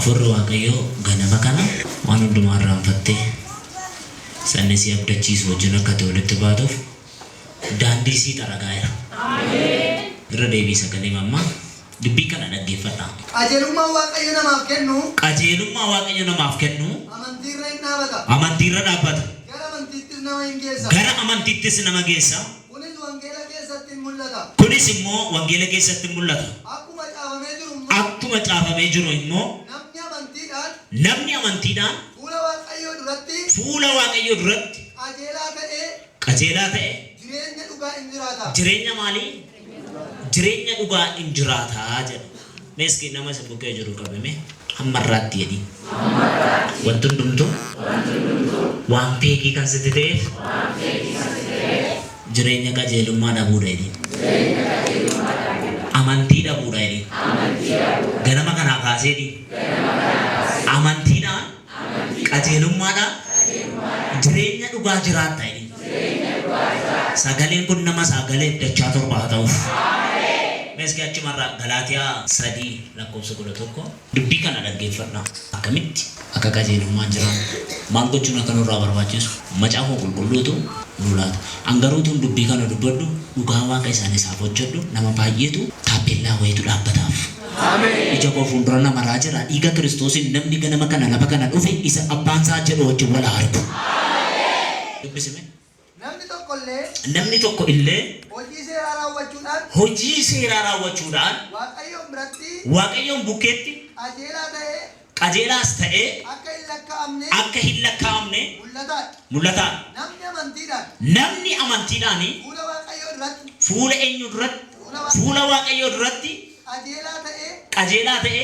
afurri waaqayyo ganama kana waan hundumaa irraanfattee sannisii abdachiisu wajjin akka ta'e walitti baatuuf daandii sii xaragaa'eera. Irra deebii sagalee mammaa dubbii kana dhaggeeffadhaa. Qajeelummaa waaqayyo namaaf kennu. Qajeelummaa waaqayyo namaaf kennu. Amantiirra hin dhaabbata. Amantiirra dhaabbata. Gara amantiittis nama hin geessa. Gara amantiittis nama geessa. Kunis wangeela keessatti mul'ata. Kunis immoo wangeela keessatti mul'ata. Akkuma caafamee jiru immoo. Akkuma caafamee jiru immoo. Namni amantiidhaan. Fuula waaqayyoo duratti. Fuula waaqayyoo duratti. Qajeelaa ta'e. Jireenya dhugaa hin jiraata. Jireenya maalii? Jireenya dhugaa hin jiraataa jedha. Meeski nama isa bukkee jiru qabame hammarraatti jedhi. Wanti hundumtuu waan feekii kan sitti ta'eef jireenya qajeelummaa dhabuudha jedhi. Amantii dhabuudha jedhi. Ganama kanaa kaasee jedhi. Amantiidhaan qajeelummaadhaan jireenya dhugaa jiraata jedhi. Sagaleen kun nama sagalee dachaa torba haa ta'uuf. Meeski achumarraa Galaatiyaa 3:11 dubbii kana dhaggeeffadhaa. Akkamitti akka qajeelummaan jiraatu maal gochuun akka nurraa barbaachisu macaafa qulqulluutu nu laata. Angaruutuun dubbii kana dubbadhu dhugaa waaqa isaaniisaaf hojjedhu nama baay'eetu taappellaa wayiitu dhaabbataaf. Ija koo fuuldura namarraa jira dhiiga Kiristoosiin namni ganama kana lafa kana dhufe isa abbaan isaa jedhu wajjin wal argu. Dubbisime. Namni tokko illee hojii seeraa raawwachuudhaan waaqayyoon bukkeetti qajeelaas ta'ee akka hin lakkaa'amne mul'ata. Namni amantiidhaan fuula eenyu duratti fuula waaqayyoo duratti qajeelaa ta'ee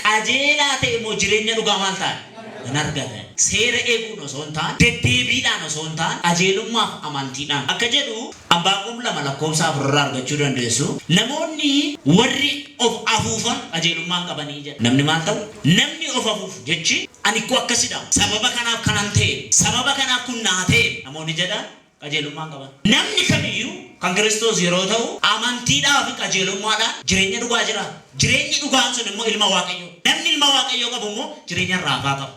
qajeelaa ta'e immoo jireenya dhugaa maal ta'a? Hin argata. Seera eeguun osoo hin taane deddeebiidhaan osoo hin taane qajeelummaaf amantiidhaan akka jedhu Abbaaqum 2:4 argachuu dandeessu. Namoonni warri of afuufan qajeelummaan qabanii jedha. Namni maal ta'u? Namni of afuuf jechi ani koo akkasidha. Sababa kanaaf kanan ta'e sababa kanaaf kun naa ta'e namoonni jedhan qajeelummaan qaban. Namni kamiyyuu kan Kiristoos yeroo ta'u amantiidhaan fi qajeelummaadhaan jireenya dhugaa jira. Jireenyi dhugaan sun immoo ilma waaqayyoo. Namni ilma waaqayyoo qabu immoo jireenya raafaa qaba.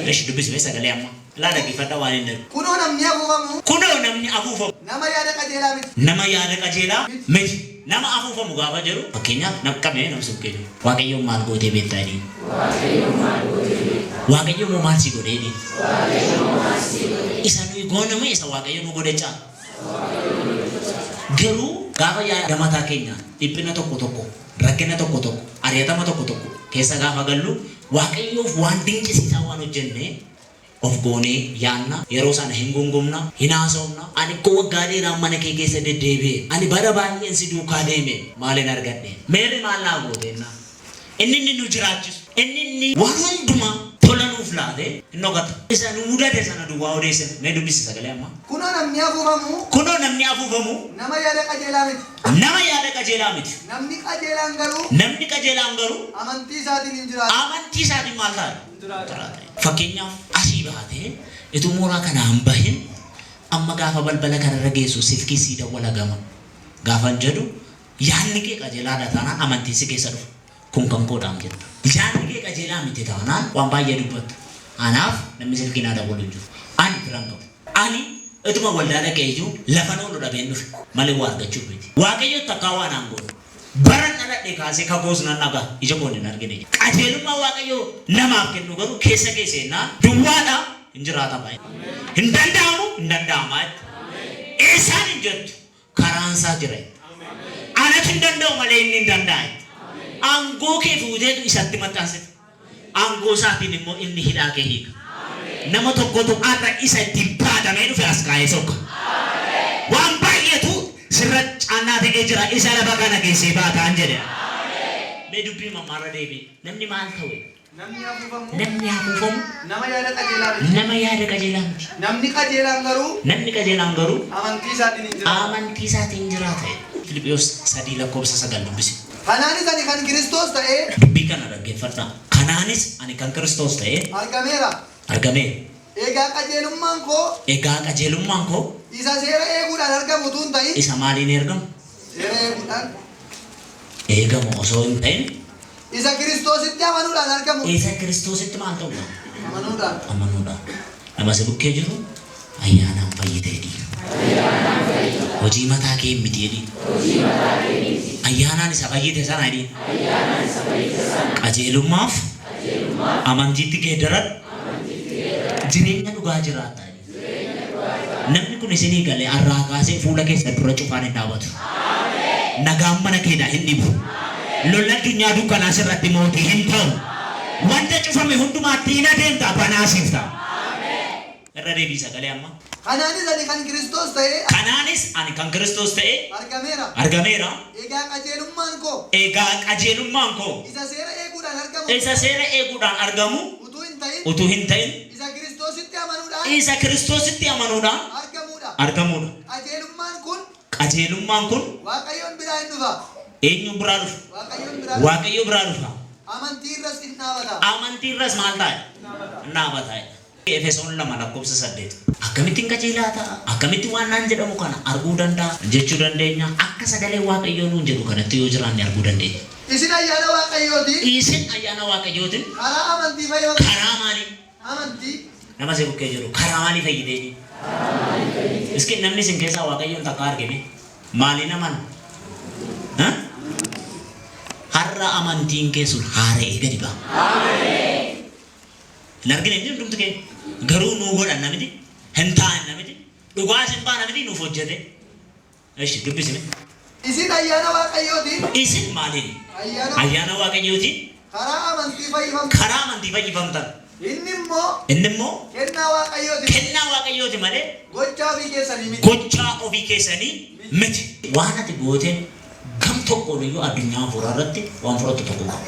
Eesh dubbisime sagalee amma. Laa dhaggeeffadha waan inni jedhu. Kunoo namni afuufamu. Kunoo namni afuufamu. Nama yaada qajeelaa miti. Nama yaada qajeelaa miti. Nama afuufamu gaafa jedhu fakkeenyaaf nama qabee nama sukkee jiru. Waaqayyoon maal gootee beektaa jedhee. Waaqayyoon moo maal si godhee jedhee. Isa nuyi gooname isa waaqayyoon nu godhe caa. Garuu gaafa yaada mataa keenya dhiphina tokko rakkina tokko ari'atama tokko keessa gaafa gallu waaqayyoof waan dinqisiisaa waan hojjenne of goonee yaanna yeroo sana hin gungumna hin haasofna. Ani koo waggaa dheeraa mana kee keessa deddeebi'e ani bara baay'een si duukaa deeme maalin argadhe meerri maal naa gootenna inni nu jiraachisu inni waan hundumaa tola nuuf laate innokata isa nu mudate sana duwwaa odeessan mee dubbisi sagalee amma. Kunoo namni afuufamu. Kunoo namni afuufamu. Nama yaada qajeelaa miti. Nama yaada qajeelaa miti. Namni qajeelaan garuu amantii isaatiin hin jiraatu. Amantii isaatiin maal ta'a? Fakkeenyaaf asii baatee ituu mooraa kana hin bahin amma gaafa balbala kanarra geessu silkii sii dawwala gama. Gaafa jedhu yaadni kee qajeelaadha taanaan amantii si keessa dhufu. Kun kan koodhaan jedha. Yaadni kee qajeelaa miti taanaan waan baay'ee dubbata. Anaaf namni silkii naa dawwalu hin jiru. Ani firan qabu. Ani ituma waldaa dhaqee iyyuu lafa noonu dhabeen dhufe malee waa argachuuf miti. Waaqayyo takkaa waan aangoodha. Baran dhaladhee kaasee kakoos nan dhagaa ija koon hin argine. Qajeelummaa waaqayyoo namaaf kennu garuu keessa keesseenaan duwwaadha hin jiraata baay'ee. Hin danda'amu hin danda'amaa. Eessaan hin jettu karaan isaa jira. Anatu hin danda'u malee inni hin danda'a. Aangoo kee fuuteetu isatti maxxansite. Aangoo isaatiin immoo inni hidhaa kee hiika. Nama tokkotu arra isa itti baadamee dhufe as kaa'ee sokka. Waan baay'eetu sirra caannaa ta'ee jira isa lafa kana keessee baataan jedhe. Mee dubbii mammaarra deebi'e namni maal ta'e? Namni afuufamu. Nama yaada qajeelaa miti. Namni qajeelaan garuu amantii isaatiin jiraata. Filiphiyos 3:9 dubbisi. Kanaanis ani kan Kiristoos ta'ee. Dubbii kana dhaggeeffadhaa. Kanaanis ani kan Kiristoos ta'ee. Argameera. Egaa qajeelummaan koo. Isa seera eeguudhaan argamu utuu hin ta'in. Isa maaliin ergamu? Seera eeguudhaan. Eegamu osoo hin ta'in Isa Kiristoositti amanuudhaan argamu. Isa Kiristoositti maal ta'udha? Amanuudhaan. Amanuudhaan. Nama si bukkee jiru ayyaanaan fayyiteedhi. Hojii mataa kee miti jedhi. Ayyaanaan isa fayyite sana jedhi. Qajeelummaaf amantiitti geeddaran jireenya dhugaa jiraata. Namni kun isinii galee arraa kaasee fuula keessa dura cufaan hin dhaabatu. Nagaan mana keedhaa hin dhibu. Lola addunyaa dukkanaa sirratti mootii hin ta'u. Wanta cufame hundumaatti hin adeemta banaasiif ta'a. Irra deebii sagalee amma. Kanaanis ani kan Kiristoos ta'e. Kanaanis ani kan Kiristoos ta'e. Argameera. Argameera. Egaa qajeelummaan koo. Egaa qajeelummaan koo. Isa seera eeguudhaan argamu. Isa seera eeguudhaan argamu. Utuu hin ta'in. Isa Kiristoositti amanuudhaan. Argamuudha. Qajeelummaan kun. Waaqayyoon biraa hin dhufa. Eenyuun biraa dhufa? Waaqayyo biraa dhufa. Amantii irras hin dhaabata. Amantii irras maal taa'e? Dhaabata. Efesoon 2:8. Akkamittiin qajeelaa ta'a? Akkamittiin waan naan jedhamu kana arguu danda'a jechuu dandeenya. Akka sagalee Waaqayyoo nuun jedhu kanatti yoo jiraanne arguu dandeenya. Isin ayyaana Waaqayyootiin. Isin ayyaana Waaqayyootiin. Karaa amantii fayyadamu. Karaa maalii? Amantii. Nama si bukkee jiru karaa maalii fayyadee? Iski namni isin keessaa Waaqayyoon takka argine maaliin amanu? Har'a amantiin kee sun haara'ee gadi ba'a. Hin argine inni hundumtu kee garuu nuu godhan namiti hin taa'an namiti dhugaa isin ba'a namiti nuuf hojjete. Eshi dubbisime. Isin ayyaana Waaqayyootiin. Isin maaliin? Ayyaana Waaqayyootiin. Karaa amantii fayyifamtan. Inni immoo kennaa Waaqayyooti malee gochaa ofii keessanii miti. Waan ati gooteen gam tokkoon iyyuu addunyaa fuula irratti waan fudhatu tokko qabu.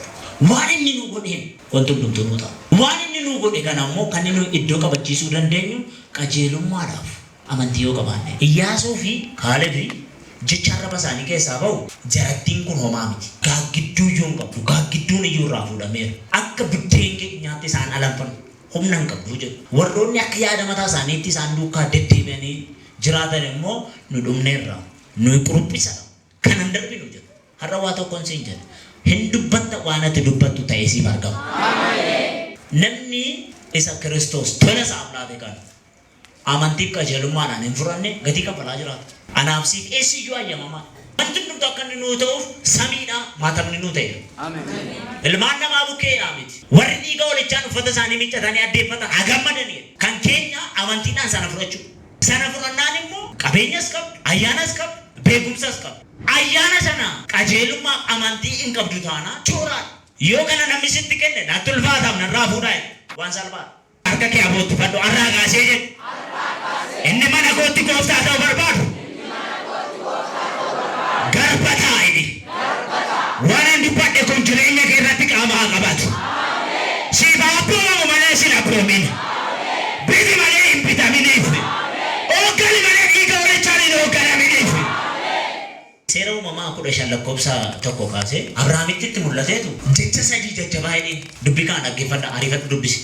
Waan inni nu godheen wanti hundumtuu nu ta'a. Waan inni nu godhe kana immoo kan inni iddoo qabachiisuu dandeenyu qajeelummaadhaaf amantii yoo qabaanne. Iyyaasuu fi Kaalebii jecha arraba isaanii keessaa bahu jarattiin kun homaa miti. Gaaggidduu iyyuu hin qabdu. Gaaggidduun iyyuu irraa fuudhameera. Akka buddeen keenyaatti isaan alanfan humna hin qabdu jedhu. Warroonni akka yaada mataa isaaniitti isaan duukaa deddeebi'anii jiraatan immoo nu dhumneerra. Nu quruphisa. Kan hin darbinu jedhu. Har'a waa tokkoon siin jedhu. Hin dubbatta waan ati dubbattu ta'ee siif argama. Namni isa Kiristoos tola isaaf laate kan amantiif qajeelummaadhaan hin fudhanne gatii kaffalaa jiraata. Anaaf siif eessiyyuu ayyamamaa. Wanti hundumtu akka inni nuu ta'uuf samiidha maatamni nuu ta'e. Ilmaan namaa bukkeedhaa miti. Warri dhiiga walichaan uffata isaanii miiccatanii addeeffatan hagammadanii kan keenya amantiidhaan sana fudhachuu. Sana fudhannaan immoo qabeenyas qabdu, ayyaanas qabdu, beekumsas qabdu. Ayyaana sana qajeelummaa amantii hin qabdu taana chooraadha. Yoo kana namni sitti kenne naatti ulfaataaf narraa fuudhaa waan salphaadha. Harka kee abootti fadhu arraa kaasee jedhu. Inni mana kootti gooftaa ta'uu barbaadu. Garba taa'ini. Waan ani dubbadhe kun jireenya kee irratti qaama haa qabatu. Siif abboomamu malee sin abboomin. Biti malee hin bitaminiif. Hoogganni malee dhiiga walichaan hin hoogganaminiif. Seera uumamaa 15:1 kaasee Abrahaamitti itti mul'ateetu jecha sadii jajjabaa jedhee dubbii kana dhaggeeffadha ariifatti dubbisi.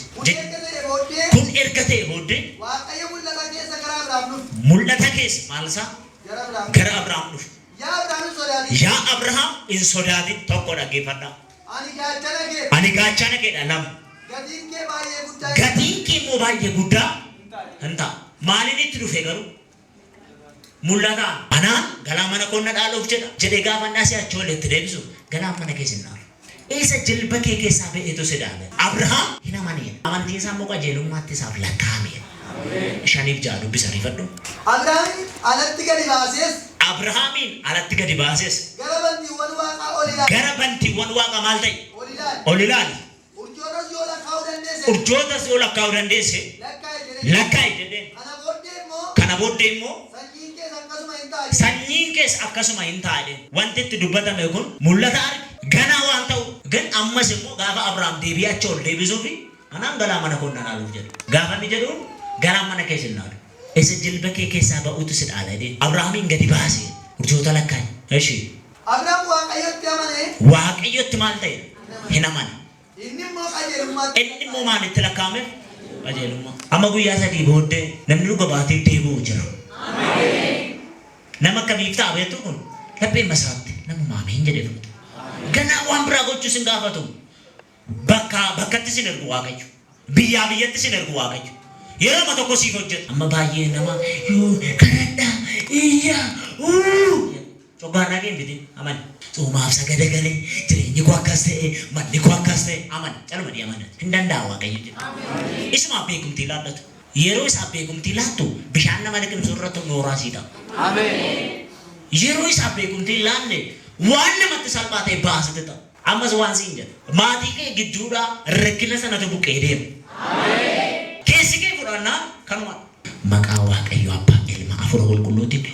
Kun erga ta'e booddee mul'ata keessa maal isaa gara Abrahaam dhufe. Yaa Abrahaam hin sodaatin tokko dhaggeeffadha. Ani gaachana keedha lama. Gatiin kee immoo baay'ee guddaa hin ta'a. Maaliin itti dhufe garuu? Mul'ata anaan galaa mana konna dhaaluuf jedhee gaafa naasii achi ol itti deebisu galaa mana keessa hin dhaalu. Isa jilba kee keessaa ba'eetu si dhaale. Abrahaam hin amanee. Amantiin isaa immoo qajeelummaatti isaaf lakkaa'amee. 5:6 dubbisa ariifadhu. Abrahaamiin alatti gadi baases. Gara bantiiwwan waaqaa maal ta'e? Ol ilaali. Urjootas yoo lakkaa'uu dandeesse. Lakkaa'i jedheen. Kana booddee immoo. Sanyiin keessa akkasuma hin taa'e. Wanti itti dubbatame kun mul'ata arge. Ganaa waan ta'u gan ammas immoo gaafa Abrahaam deebi'ee achi ol deebisuufi anaan galaa mana konna dhaaluuf jedhu. Gaafa inni jedhu garaa mana keessa hin dhaalu. Isa jilba kee keessaa ba'uutu si dhaala jedhee Abrahaamiin gadi baasee urjoota lakkaa'e. Eshi. Abrahaam Waaqayyotti amanee. Waaqayyotti maal ta'e? Hin amane. Inni immoo maalitti lakkaa'ame? Qajeelummaa. Amma guyyaa 3 booddee namni dhuga baatee deebi'u jira. Nama akkamiif ta'a beektu kun lapheen masaatti nama maameen jedhee fudhatu. Ganaa waan biraa gochuu sin gaafatu. Bakkatti sin ergu Waaqayyo. Biyyaa biyyatti sin ergu Waaqayyo. Yeroo amma tokko siif hojjetu. Amma baay'ee nama kadhadhaa iyyaa cobbaan dhageen bitin aman. Soomaaf sagada galee jireenyi koo akkas ta'e manni koo akkas ta'e aman calma di aman. Hin danda'a Waaqayyo jedha. Isuma beekumtii laallatu. Yeroo isaa beekumtii laattu bishaan nama liqimsu irratti nooraa siidha. Ameen. Yeroo isaa beekumtii laalle waan namatti salphaa ta'e baasite ta'a. Ammas waan siin jedha. Maatii kee gidduudhaa rakkina sanatu buqqee deema. Ameen. Keessi kee fudhannaa kanuma. Maqaa Waaqayyo Abbaa Ilma Hafuura Qulqulluutiin